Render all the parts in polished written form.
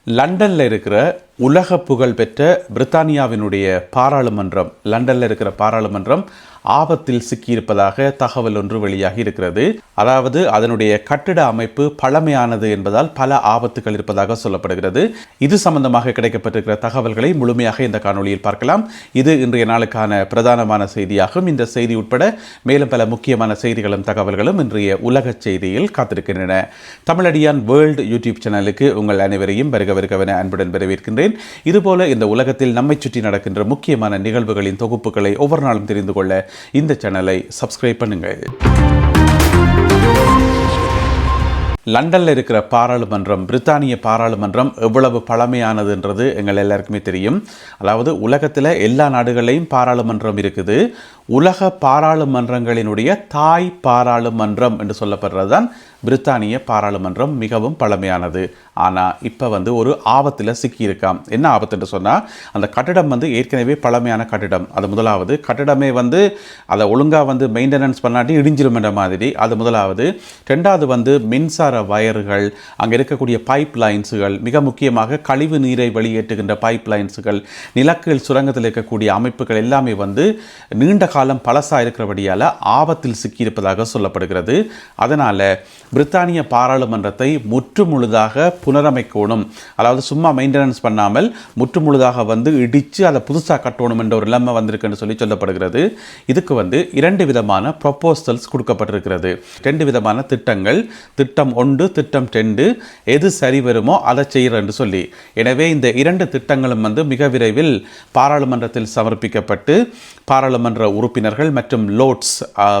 லண்டனில் இருக்கிற உலக புகழ் பெற்ற பிரித்தானியாவினுடைய பாராளுமன்றம், லண்டனில் இருக்கிற பாராளுமன்றம் ஆபத்தில் சிக்கியிருப்பதாக தகவல் ஒன்று வெளியாகி இருக்கிறது. அதாவது அதனுடைய கட்டிட அமைப்பு பழமையானது என்பதால் பல ஆபத்துகள் இருப்பதாக சொல்லப்படுகிறது. இது சம்பந்தமாக கிடைக்கப்பட்டிருக்கிற தகவல்களை முழுமையாக இந்த காணொலியில் பார்க்கலாம். இது இன்றைய நாளுக்கான பிரதானமான செய்தியாகும். இந்த செய்தி உட்பட மேலும் பல முக்கியமான செய்திகளும் தகவல்களும் இன்றைய உலக செய்தியில் காத்திருக்கின்றன. தமிழடியான் வேர்ல்டு யூடியூப் சேனலுக்கு உங்கள் அனைவரையும் வருகவென அன்புடன் வரவேற்கின்றேன். இதுபோல இந்த உலகத்தில் நம்மை சுற்றி நடக்கின்ற முக்கியமான நிகழ்வுகளின் தொகுப்புகளை ஒவ்வொரு நாளும் தெரிந்து கொள்ள இந்த சேனலை சப்ஸ்கிரைப் பண்ணுங்கள். லண்டனில் இருக்கிற பாராளுமன்றம், பிரித்தானிய பாராளுமன்றம் எவ்வளவு பழமையானதுன்றது எங்கள் எல்லாருக்குமே தெரியும். அதாவது உலகத்தில் எல்லா நாடுகளையும் பாராளுமன்றம் இருக்குது. உலக பாராளுமன்றங்களினுடைய தாய் பாராளுமன்றம் என்று சொல்லப்படுறது தான் பிரித்தானிய பாராளுமன்றம். மிகவும் பழமையானது. ஆனால் இப்போ ஒரு ஆபத்தில் சிக்கியிருக்காம். என்ன ஆபத்துன்னு சொன்னால், அந்த கட்டிடம் ஏற்கனவே பழமையான கட்டிடம். அது முதலாவது. கட்டிடமே அதை ஒழுங்காக மெயின்டெனன்ஸ் பண்ணாட்டி இடிஞ்சிருமென்ற மாதிரி. அது முதலாவது. ரெண்டாவது மின்சார வயர்கள், அங்கே இருக்கக்கூடிய பைப் லைன்ஸுகள், மிக முக்கியமாக கழிவு நீரை வெளியேற்றுகின்ற பைப் லைன்ஸுகள், நிலக்கீழ் சுரங்கத்தில் இருக்கக்கூடிய அமைப்புகள் எல்லாமே நீண்ட காலம் பழசாக இருக்கிறபடியால் ஆபத்தில் சிக்கியிருப்பதாக சொல்லப்படுகிறது. அதனால் பிரித்தானிய பாராளுமன்றத்தை முற்றுமுழுதாக புனரமைக்கணும். அதாவது சும்மா மெயின்டெனன்ஸ் பண்ணாமல் முற்றுமுழுதாக இடித்து அதை புதுசாக கட்டணும் என்ற ஒரு நிலைமை வந்திருக்குன்னு சொல்லப்படுகிறது. இதுக்கு இரண்டு விதமான ப்ரொபோசல்ஸ் கொடுக்கப்பட்டிருக்கிறது. ரெண்டு விதமான திட்டங்கள், திட்டம் 1, திட்டம் 2. எது சரி வருமோ அதை செய்கிறேன்னு சொல்லி. எனவே இந்த இரண்டு திட்டங்களும் மிக விரைவில் பாராளுமன்றத்தில் சமர்ப்பிக்கப்பட்டு பாராளுமன்ற உறுப்பினர்கள் மற்றும் லோட்ஸ்,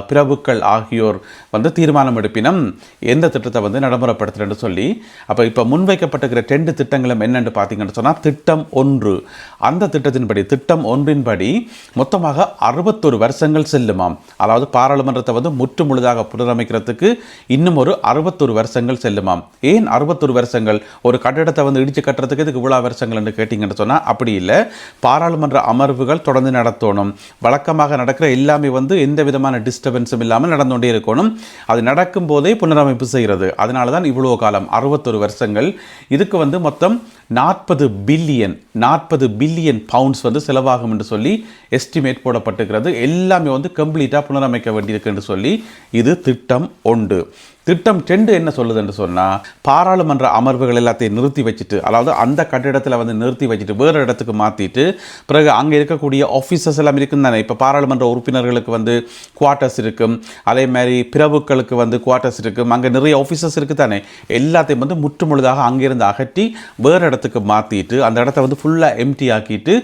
பிரபுக்கள் ஆகியோர் தீர்மானம் எடுப்பினம் எந்த திட்டத்தை நடைமுறைப்படுத்துறேன்னு சொல்லி. அப்போ இப்போ முன்வைக்கப்பட்டிருக்கிற 2 திட்டங்களும் என்னென்னு பார்த்தீங்கன்னு சொன்னால், திட்டம் 1, அந்த திட்டத்தின்படி, திட்டம் 1 படி மொத்தமாக 61 வருஷங்கள் செல்லுமாம். அதாவது பாராளுமன்றத்தை முற்று முழுதாக புனரமைக்கிறதுக்கு இன்னும் ஒரு 61 வருஷங்கள் செல்லுமாம். ஏன் 61 வருஷங்கள்? ஒரு கட்டிடத்தை இடிச்சு கட்டுறதுக்கு இதுக்கு இவ்வளோ வருஷங்கள் என்று கேட்டிங்கன்னு சொன்னால் அப்படி இல்லை. பாராளுமன்ற அமர்வுகள் தொடர்ந்து நடத்தணும். வழக்கமாக நடக்கிற எல்லாமே எந்த விதமான டிஸ்டர்பன்ஸும் இல்லாமல் நடந்து கொண்டே இருக்கணும். அது நடக்கும் போதே புனரமைப்பு செய்கிறது. அதனால தான் இவ்வளோ காலம் 61 வருஷங்கள். இதுக்கு மொத்தம் 40 பில்லியன் பவுண்ட்ஸ் செலவாகும் என்று சொல்லி எஸ்டிமேட் போடப்பட்டிருக்கிறது. எல்லாமே கம்ப்ளீட்டாக புனரமைக்க வேண்டியிருக்கு என்று சொல்லி. இது திட்டம் 1. திட்டம் 2 என்ன சொல்லுது என்று சொன்னால், பாராளுமன்ற அமர்வுகள் எல்லாத்தையும் நிறுத்தி வச்சுட்டு, அதாவது அந்த கட்டிடத்தில் நிறுத்தி வச்சுட்டு வேறு இடத்துக்கு மாற்றிட்டு, பிறகு அங்கே இருக்கக்கூடிய ஆஃபீஸர்ஸ் எல்லாம் இருக்கும் தானே. இப்போ பாராளுமன்ற உறுப்பினர்களுக்கு குவார்ட்டர்ஸ் இருக்கும், அதே மாதிரி பிரபுக்களுக்கு குவார்ட்டர்ஸ் இருக்கும், அங்கே நிறைய ஆஃபீஸர்ஸ் இருக்குது தானே. எல்லாத்தையும் முற்று முழுதாக அங்கேருந்து அகற்றி வேறு இடத்துக்கு மாற்றிட்டு அந்த இடத்த ஃபுல்லாக எம்டி ஆக்கிட்டு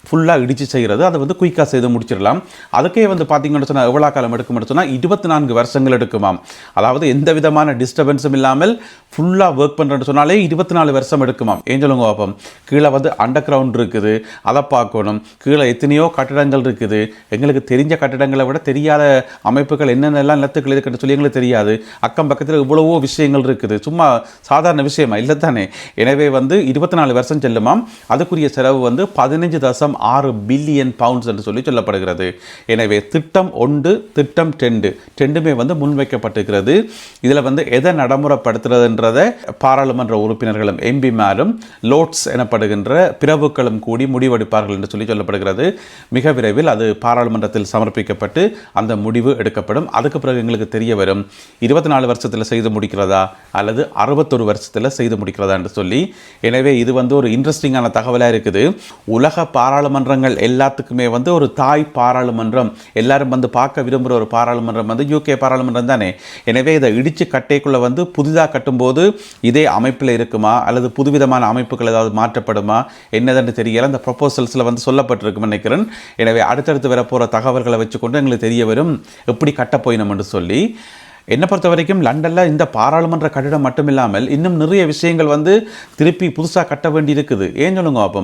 ஃபுல்லாக இடித்து செய்கிறது. அதை குயிக்காக செய்து முடிச்சிடலாம். அதுக்கே பார்த்தீங்கன்னு சொன்னால் எவ்வளோ காலம் எடுக்கும்னு சொன்னால் 24 வருஷங்கள் எடுக்குமாம். அதாவது எந்த விதமான டிஸ்டர்பன்ஸும் இல்லாமல் ஃபுல்லாக ஒர்க் பண்ணுறேன்னு சொன்னாலே 24 வருஷம் எடுக்குமாம். ஏன் சொல்லுங்க பார்ப்போம். கீழே அண்டர் கிரவுண்ட் இருக்குது, அதை பார்க்கணும். கீழே எத்தனையோ கட்டிடங்கள் இருக்குது. எங்களுக்கு தெரிஞ்ச கட்டிடங்களை விட தெரியாத அமைப்புகள் என்னென்னலாம் நிலத்துக்கள் இருக்குன்னு சொல்லி எங்களுக்கு தெரியாது. அக்கம் பக்கத்தில் இவ்வளவோ விஷயங்கள் இருக்குது. சும்மா சாதாரண விஷயமா இல்லை தானே. எனவே 24 வருஷம் செல்லுமாம். அதுக்குரிய செலவு 15.6 பில்லியன் பவுண்ட்ஸ் என்று சொல்லி சொல்லப்படுகிறது. எனவே திட்டம் 1, திட்டம் 2 ரெண்டுமே முன்வைக்கப்பட்டிருக்கிறது. இதில் எதை நடைமுறைப்படுத்துறதுன்றதை பாராளுமன்ற உறுப்பினர்களும் எம்பிமாரும் லோட்ஸ் எனப்படுகின்ற பிரபுக்களும் கூடி முடிவெடுப்பார்கள் என்று சொல்லி சொல்லப்படுகிறது. மிக விரைவில் அது பாராளுமன்றத்தில் சமர்ப்பிக்கப்பட்டு அந்த முடிவு எடுக்கப்படும். அதுக்கு பிறகு எங்களுக்கு தெரிய வரும் 24 வருஷத்தில் செய்து முடிக்கிறதா அல்லது 61 வருஷத்தில் செய்து முடிக்கிறதா என்று சொல்லி. எனவே இது ஒரு இன்ட்ரெஸ்டிங்கான தகவலாக இருக்குது. உலக பாராளுமன்றங்கள் எல்லாத்துக்குமே ஒரு தாய் பாராளுமன்றம், எல்லாரும் பார்க்க விரும்புகிற ஒரு பாராளுமன்றம் யூகே பாராளுமன்றம் தானே. எனவே இதை இடித்து கட்டைக்குள்ளே புதிதாக கட்டும்போது இதே அமைப்பில் இருக்குமா அல்லது புதுவிதமான அமைப்புகள் ஏதாவது மாற்றப்படுமா என்னதுன்னு தெரியல. அந்த ப்ரொபோசல்ஸில் சொல்லப்பட்டிருக்குன்னு நினைக்கிறேன். எனவே அடுத்தடுத்து வரப்போகிற தகவல்களை வச்சுக்கொண்டு எங்களுக்கு தெரிய வரும் எப்படி கட்டப்போயினோம் என்று சொல்லி. என்னை பொறுத்த வரைக்கும் லண்டனில் இந்த பாராளுமன்ற கட்டிடம் மட்டும் இல்லாமல் இன்னும் நிறைய விஷயங்கள் திருப்பி புதுசாக கட்ட வேண்டி இருக்குது. ஏன் சொல்லுங்க அப்போ.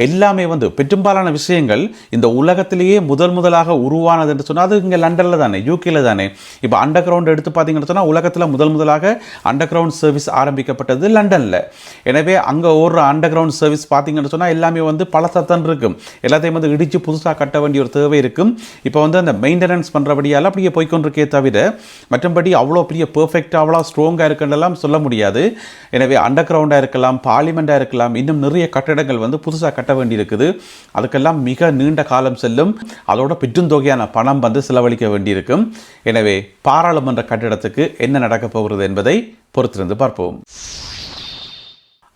எல்லாமே வந்து பெரும்பாலான விஷயங்கள் இந்த உலகத்திலேயே முதலாக உருவானது என்று சொன்னால் அது இங்கே லண்டனில் தானே, யூகேல தானே. இப்போ அண்டர் கிரவுண்ட் எடுத்து பார்த்தீங்கன்னு சொன்னால் உலகத்தில் முதலாக அண்டர் கிரவுண்ட் சர்வீஸ் ஆரம்பிக்கப்பட்டது லண்டனில். எனவே அங்கே ஒரு அண்டர் கிரவுண்ட் சர்வீஸ் பார்த்தீங்கன்னு சொன்னால் எல்லாமே வந்து பழசத்தான் இருக்கும். எல்லாத்தையும் வந்து இடித்து புதுசாக கட்ட வேண்டிய ஒரு தேவை இருக்கும். இப்போ வந்து அந்த மெயின்டெனன்ஸ் பண்ணுறபடியால் அப்படியே போய்கொண்டிருக்கே தவிர மற்றபடி அவ்வளோ பெரிய பெர்ஃபெக்டாக அவ்வளோ ஸ்ட்ராங்காக இருக்குன்றெல்லாம் சொல்ல முடியாது. எனவே அண்டர் கிரவுண்டாக இருக்கலாம், பார்லிமெண்ட்டாக இருக்கலாம், இன்னும் நிறைய கட்டடங்கள் வந்து புதுசாக கட்ட வேண்டியிருக்குது. அதுக்கெல்லாம் மிக நீண்ட காலம் செல்லும். அதோட பெருந்தொகையான பணம் வந்து செலவழிக்க வேண்டியிருக்கும். எனவே பாராளுமன்ற கட்டிடத்துக்கு என்ன நடக்கப் போகிறது என்பதை பொறுத்திருந்து பார்ப்போம்.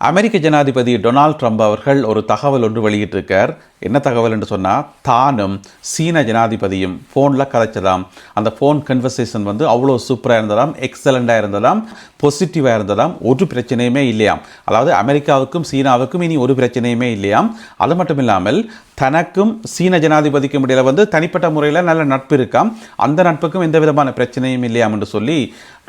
அமெரிக்க ஜனாதிபதி டொனால்ட் ட்ரம்ப் அவர்கள் ஒரு தகவல் ஒன்று வெளியிட்டிருக்கார். என்ன தகவல் என்று சொன்னால், தானும் சீன ஜனாதிபதியும் ஃபோனில் கதைச்சதாம். அந்த ஃபோன் கன்வர்சேஷன் வந்து அவ்வளோ சூப்பராக இருந்ததாம், எக்ஸலண்ட்டாக இருந்ததாம், பாசிட்டிவாக இருந்ததாம், ஒரு பிரச்சனையுமே இல்லையாம். அதாவது அமெரிக்காவுக்கும் சீனாவுக்கும் இனி ஒரு பிரச்சனையுமே இல்லையாம். அது மட்டும் இல்லாமல் தனக்கும் சீன ஜனாதிபதிக்கும் இடையில் வந்து தனிப்பட்ட முறையில் நல்ல நட்பு இருக்காம். அந்த நட்புக்கும் எந்த விதமான பிரச்சனையும் இல்லையாம் என்று சொல்லி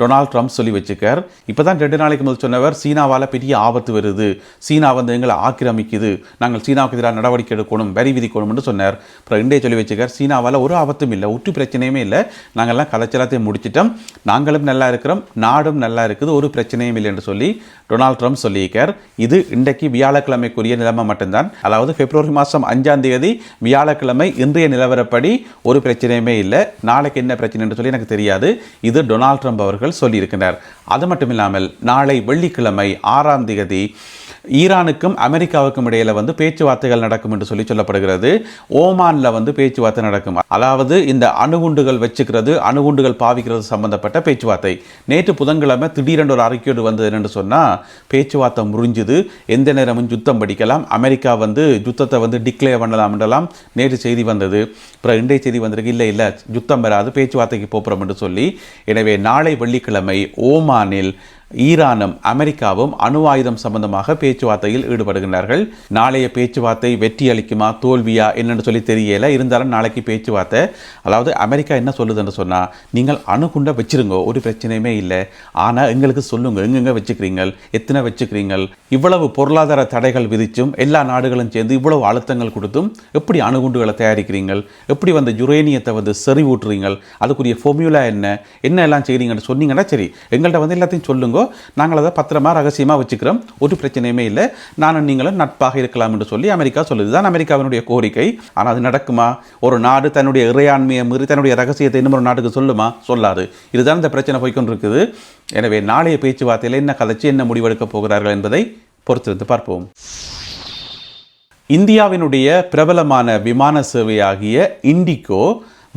டொனால்ட் ட்ரம்ப் சொல்லி வச்சுக்கார். இப்போ தான் 2 நாளைக்கு முதல் சொன்னவர், சீனாவால் பெரிய ஆபத்து வருது, சீனா வந்து எங்களை ஆக்கிரமிக்குது, நாங்கள் சீனாவுக்கு எதிராக நடவடிக்கை எடுக்கணும், வரி விதிக்கணும் என்று சொன்னார். அப்புறம் இண்டே சொல்லி வச்சுக்கார், சீனாவால் ஒரு ஆபத்தும் இல்லை, ஒற்று பிரச்சனையுமே இல்லை, நாங்கள்லாம் கலாச்சாரத்தையும் முடிச்சிட்டோம், நாங்களும் நல்லா இருக்கிறோம், நாடும் நல்லா இருக்குது, ஒரு பிரச்சனையும் இல்லை என்று சொல்லி டொனால்ட் ட்ரம்ப் சொல்லியிருக்கார். இது இன்றைக்கு வியாழக்கிழமைக்குரிய நிலைமை மட்டும்தான். அதாவது பிப்ரவரி மாதம் 5ஆம் தேதி வியாழக்கிழமை இன்றைய நிலவரப்படி ஒரு பிரச்சனையுமே இல்லை. நாளைக்கு என்ன பிரச்சனை என்று சொல்லி எனக்கு தெரியாது. இது டொனால்ட் ட்ரம்ப் அவர்கள் சொல்லியிருக்கிறார். அது மட்டும் இல்லாமல் நாளை வெள்ளிக்கிழமை 6ஆம் தேதி ஈரானுக்கும் அமெரிக்காவுக்கும் இடையில் வந்து பேச்சுவார்த்தைகள் நடக்கும் என்று சொல்லப்படுகிறது. ஓமானில் வந்து பேச்சுவார்த்தை நடக்கும். அதாவது இந்த அணுகுண்டுகள் வச்சுக்கிறது, அணுகுண்டுகள் பாவிக்கிறது சம்பந்தப்பட்ட பேச்சுவார்த்தை. நேற்று புதன்கிழமை திடீரென்று ஒரு அறிக்கையோடு வந்தது என்று சொன்னால், பேச்சுவார்த்தை முறிஞ்சுது, எந்த நேரமும் யுத்தம் படிக்கலாம், அமெரிக்கா வந்து யுத்தத்தை வந்து டிக்ளேர் பண்ணலாம் என்றெல்லாம் நேற்று செய்தி வந்தது. அப்புறம் இன்றைய செய்தி வந்திருக்கு, இல்லை யுத்தம் வராது, பேச்சுவார்த்தைக்கு போகிறோம் என்று சொல்லி. எனவே நாளை வெள்ளிக்கிழமை ஓமானில் ஈரானும் அமெரிக்காவும் அணு ஆயுதம் சம்பந்தமாக பேச்சுவார்த்தையில் ஈடுபடுகின்றார்கள். நாளைய பேச்சுவார்த்தை வெற்றி அளிக்குமா தோல்வியா என்னன்னு சொல்லி தெரியல. இருந்தாலும் நாளைக்கு பேச்சுவார்த்தை. அதாவது அமெரிக்கா என்ன சொல்லுதுன்னு சொன்னால், நீங்கள் அணுகுண்டை வச்சிருங்க, ஒரு பிரச்சனையுமே இல்லை, ஆனால் எங்களுக்கு சொல்லுங்க எங்கெங்க வச்சுக்கிறீங்க, எத்தனை வச்சுக்கிறீங்க, இவ்வளவு பொருளாதார தடைகள் விதிச்சும் எல்லா நாடுகளும் சேர்ந்து இவ்வளவு அழுத்தங்கள் கொடுத்தும் எப்படி அணுகுண்டுகளை தயாரிக்கிறீங்க, எப்படி வந்து யுரேனியத்தை வந்து செறிவூட்டுறீங்க, அதுக்குரிய ஃபார்முலா என்ன எல்லாம் செய்கிறீங்கன்னு சொன்னீங்கன்னா சரி, எங்கள்கிட்ட வந்து எல்லாத்தையும் சொல்லுங்க, நாங்கள் அதை பத்திரமா ரகசியமாக வச்சுக்கிறோம், ஒரு பிரச்சனையுமே இல்லை, நானும் நீங்களும் நட்பாக இருக்கலாம் என்று சொல்லி அமெரிக்கா சொல்லுது. தான் அமெரிக்காவினுடைய கோரிக்கை. ஆனால் அது நடக்குமா? ஒரு நாடு தன்னுடைய இறையாண்மையை மீறி தன்னுடைய ரகசியத்தை இன்னொரு நாட்டுக்கு சொல்லுமா? சொல்லாது. இதுதான் இந்த பிரச்சனை போய்கொண்டிருக்குது. எனவே நாளைய பேச்சுவார்த்தையில் என்ன கதைச்சு என்ன முடிவெடுக்கப் போகிறார்கள் என்பதை பொறுத்திருந்து பார்ப்போம். இந்தியாவினுடைய பிரபலமான விமான சேவையாகிய இண்டிகோ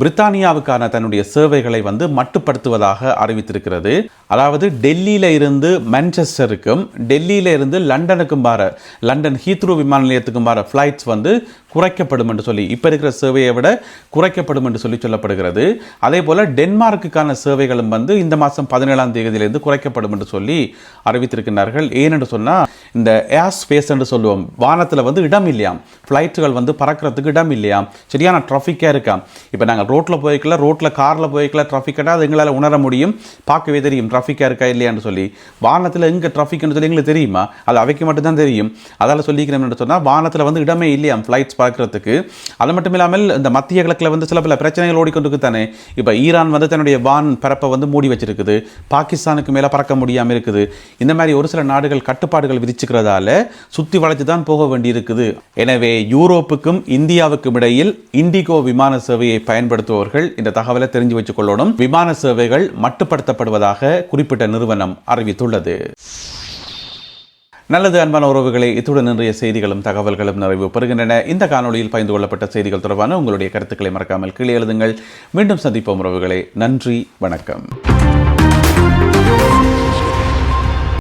பிரித்தானியாவுக்கான தன்னுடைய சேவைகளை வந்து மட்டுப்படுத்துவதாக அறிவித்திருக்கிறது. அதாவது டெல்லியில இருந்து மான்செஸ்டருக்கும் டெல்லியில இருந்து லண்டனுக்கும் லண்டன் ஹீத்ரூ விமான நிலையத்துக்கும் ஃப்ளைட்ஸ் வந்து குறைக்கப்படும் என்று சொல்லி, இப்போ இருக்கிற சேவையை விட குறைக்கப்படும் என்று சொல்லப்படுகிறது. அதே போல் டென்மார்க்குக்கான சேவைகளும் வந்து இந்த மாதம் 17ஆம் தேதியிலிருந்து குறைக்கப்படும் என்று சொல்லி அறிவித்திருக்கிறார்கள். ஏனென்று சொன்னால், இந்த ஏர் ஸ்பேஸ் என்று சொல்லுவோம், வானத்தில் வந்து இடம் இல்லையாம், ஃப்ளைட்டுகள் வந்து பறக்கிறதுக்கு இடம் இல்லையாம், சரியான ட்ராஃபிக்காக இருக்காம். இப்போ நாங்கள் ரோட்டில் போய்க்கல, காரில் போய்க்கல, ட்ராஃபிக்காக அது எங்களால் உணர முடியும், பார்க்கவே தெரியும் ட்ராஃபிக்காக இருக்கா இல்லையான்னு சொல்லி. வானத்தில் எங்கே ட்ராஃபிக்னு சொல்லி எங்களுக்கு தெரியுமா? அது அவைக்கு மட்டும்தான் தெரியும். அதால் சொல்லிக்கிறேன் என்று சொன்னால், வானத்தில் வந்து இடமே இல்லையாம் ஃப்ளைட்ஸ் பார்க்கறதுக்கு. அது மட்டும் இல்லாமல் இந்த மத்திய கிழக்கில் வந்து சில பல பிரச்சனைகள் ஓடிக்கொண்டு தானே. இப்போ ஈரான் வந்து தன்னுடைய வான் பரப்பை வந்து மூடி வச்சிருக்குது, பாகிஸ்தானுக்கு மேலே பறக்க முடியாமல் இருக்குது. இந்த மாதிரி ஒரு சில நாடுகள் கட்டுப்பாடுகள் விதிச்சுக்கிறதால சுற்றி வளைச்சு தான் போக வேண்டி இருக்குது. எனவே யூரோப்புக்கும் இந்தியாவுக்கும் இடையில் இண்டிகோ விமான சேவையை பயன்படுத்துபவர்கள் இந்த தகவலை தெரிஞ்சு வச்சுக் கொள்ளணும். விமான சேவைகள் மட்டுப்படுத்தப்படுவதாக குறிப்பிட்ட நிறுவனம் அறிவித்துள்ளது. நல்லது அன்பான உறவுகளை, இத்துடன் இன்றைய செய்திகளும் தகவல்களும் நிறைவு பெறுகின்றன. இந்த காணொலியில் பகிர்ந்து கொள்ளப்பட்ட செய்திகள் தொடர்பான உங்களுடைய கருத்துக்களை மறக்காமல் கீழே எழுதுங்கள். மீண்டும் சந்திப்போம் உறவுகளே. நன்றி, வணக்கம்.